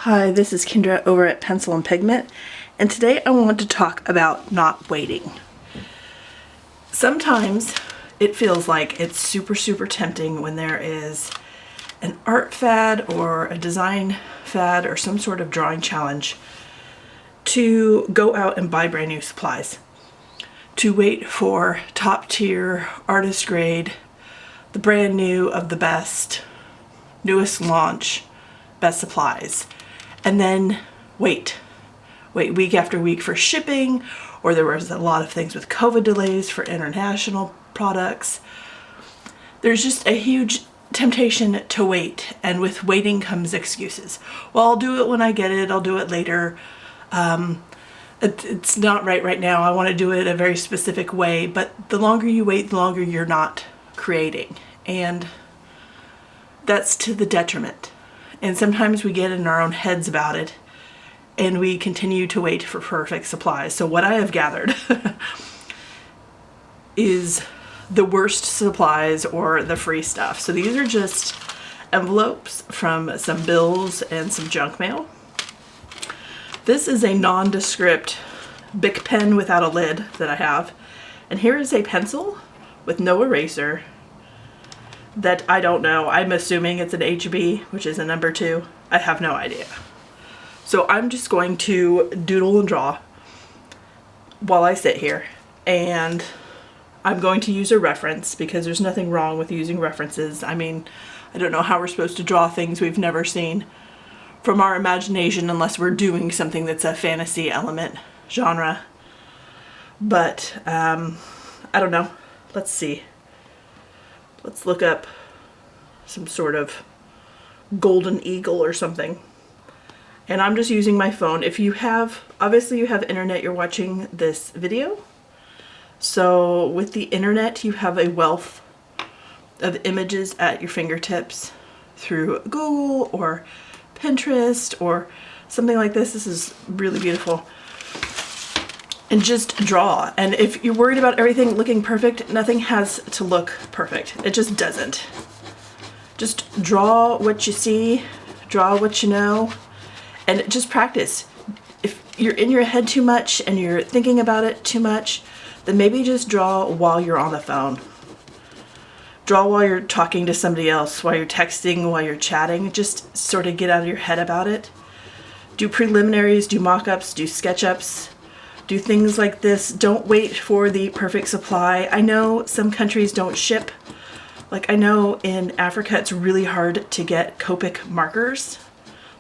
Hi, this is Kendra over at Pencil and Pigment, and today I want to talk about not waiting. Sometimes it feels like it's super tempting when there is an art fad or a design fad or some sort of drawing challenge to go out and buy brand new supplies, to wait for top tier, artist grade, the brand new of the best, newest launch, best supplies. And then wait week after week for shipping, or there was a lot of things with COVID delays for international products. There's just a huge temptation to wait, and with waiting comes excuses. Well, I'll do it when I get it, I'll do it later. It's not right now, I want to do it a very specific way, but the longer you wait, the longer you're not creating, and that's to the detriment. And sometimes we get in our own heads about it and we continue to wait for perfect supplies. So what I have gathered is the worst supplies or the free stuff. So these are just envelopes from some bills and some junk mail. This is a nondescript Bic pen without a lid that I have. And here is a pencil with no eraser that I don't know. I'm assuming it's an HB, which is a number 2. I have no idea. So I'm just going to doodle and draw while I sit here, and I'm going to use a reference because there's nothing wrong with using references. I mean, I don't know how we're supposed to draw things we've never seen from our imagination unless we're doing something that's a fantasy element genre. But I don't know. Let's see. Let's look up some sort of golden eagle or something. And I'm just using my phone. If you have, obviously you have internet, you're watching this video. So with the internet, you have a wealth of images at your fingertips through Google or Pinterest or something like this. This is really beautiful. And just draw. And if you're worried about everything looking perfect, nothing has to look perfect. It just doesn't. Just draw what you see, draw what you know, and just practice. If you're in your head too much and you're thinking about it too much, then maybe just draw while you're on the phone. Draw while you're talking to somebody else, while you're texting, while you're chatting. Just sort of get out of your head about it. Do preliminaries, do mock-ups, do sketch-ups. Do things like this. Don't wait for the perfect supply. I know some countries don't ship. Like I know in Africa it's really hard to get Copic markers.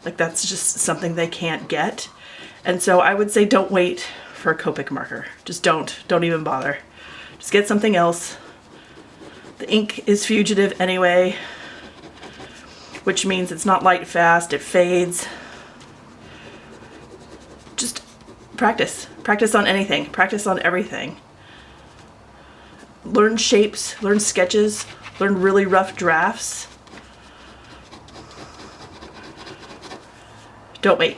Like that's just something they can't get. And so I would say don't wait for a Copic marker. Just don't even bother. Just get something else. The ink is fugitive anyway, which means it's not light fast, it fades. Just practice. Practice on anything. Practice on everything. Learn shapes, learn sketches, learn really rough drafts. Don't wait.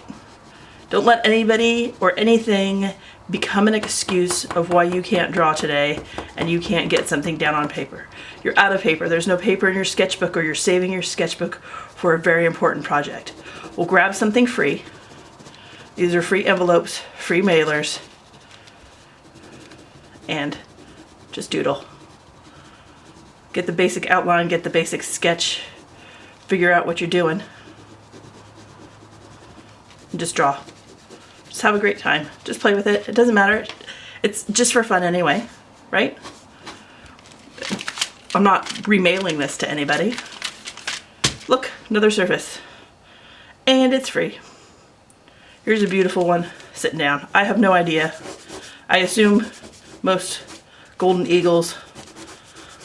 Don't let anybody or anything become an excuse of why you can't draw today and you can't get something down on paper. You're out of paper. There's no paper in your sketchbook, or you're saving your sketchbook for a very important project. Well, grab something free. These are free envelopes, free mailers, and just doodle. Get the basic outline, get the basic sketch, figure out what you're doing, and just draw. Just have a great time. Just play with it. It doesn't matter. It's just for fun anyway, right? I'm not remailing this to anybody. Look, another surface. And it's free. Here's a beautiful one sitting down. I have no idea. I assume most golden eagles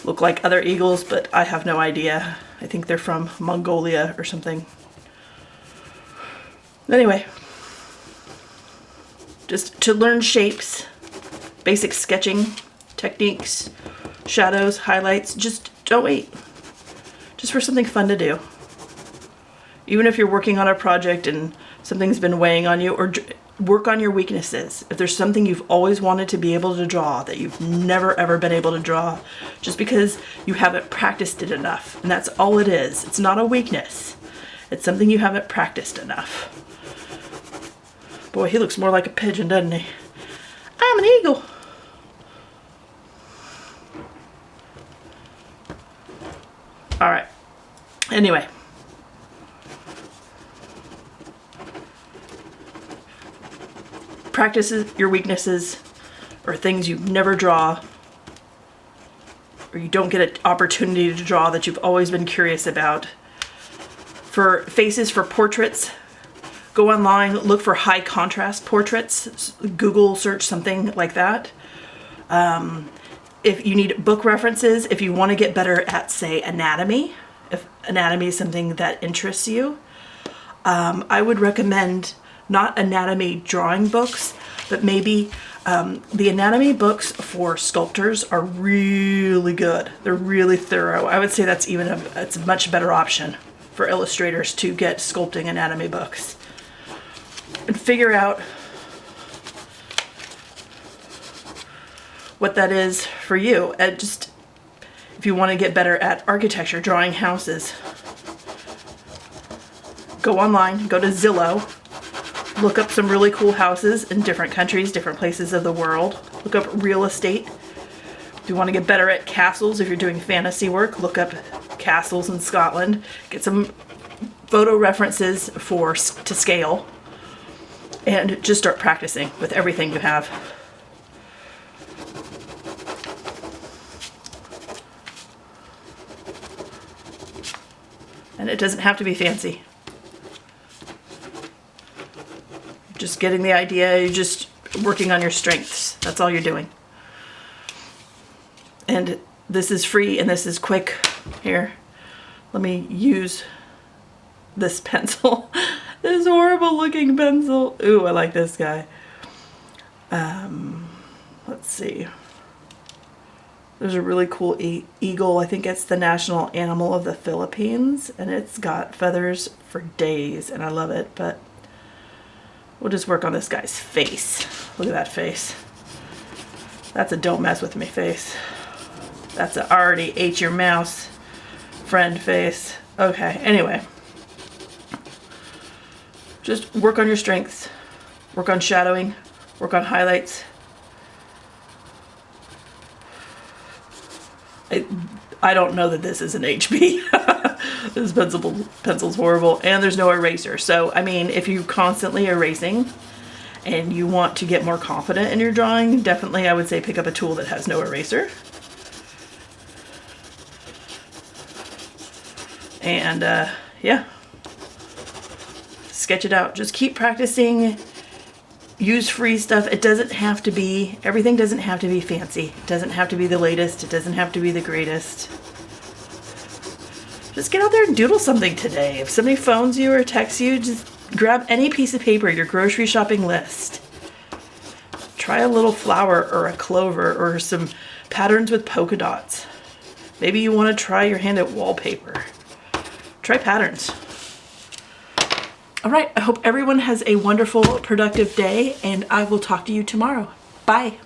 look like other eagles, but I have no idea. I think they're from Mongolia or something. Anyway, just to learn shapes, basic sketching techniques, shadows, highlights, just don't wait. Just for something fun to do. Even if you're working on a project and something's been weighing on you, or work on your weaknesses. If there's something you've always wanted to be able to draw that you've never ever been able to draw, just because you haven't practiced it enough, and that's all it is. It's not a weakness. It's something you haven't practiced enough. Boy, he looks more like a pigeon, doesn't he? I'm an eagle. All right. Anyway. Practice your weaknesses or things you never draw or you don't get an opportunity to draw that you've always been curious about. For faces, for portraits, go online, look for high contrast portraits, Google search something like that. If you need book references, if you want to get better at, say, anatomy, if anatomy is something that interests you, I would recommend not anatomy drawing books, but maybe the anatomy books for sculptors are really good. They're really thorough. I would say that's it's a much better option for illustrators to get sculpting anatomy books. And figure out what that is for you. And just, if you want to get better at architecture, drawing houses, go online, go to Zillow, look up some really cool houses in different countries, different places of the world. Look up real estate. If you want to get better at castles, if you're doing fantasy work, look up castles in Scotland. Get some photo references to scale. And just start practicing with everything you have. And it doesn't have to be fancy. Just getting the idea, you're just working on your strengths. That's all you're doing. And this is free and this is quick. Here, let me use this pencil. This horrible looking pencil. Ooh, I like this guy. Let's see. There's a really cool eagle. I think it's the national animal of the Philippines, and it's got feathers for days, and I love it, but we'll just work on this guy's face. Look at that face. That's a don't mess with me face. That's a already ate your mouse friend face. Okay, anyway. Just work on your strengths. Work on shadowing. Work on highlights. I don't know that this is an HB. This pencil's horrible, and there's no eraser. So, I mean, if you're constantly erasing and you want to get more confident in your drawing, definitely I would say pick up a tool that has no eraser. And, yeah. Sketch it out. Just keep practicing. Use free stuff. It doesn't have to be, everything doesn't have to be fancy. It doesn't have to be the latest. It doesn't have to be the greatest. Just get out there and doodle something today. If somebody phones you or texts you, just grab any piece of paper, your grocery shopping list. Try a little flower or a clover or some patterns with polka dots. Maybe you want to try your hand at wallpaper. Try patterns. All right, I hope everyone has a wonderful, productive day, and I will talk to you tomorrow. Bye.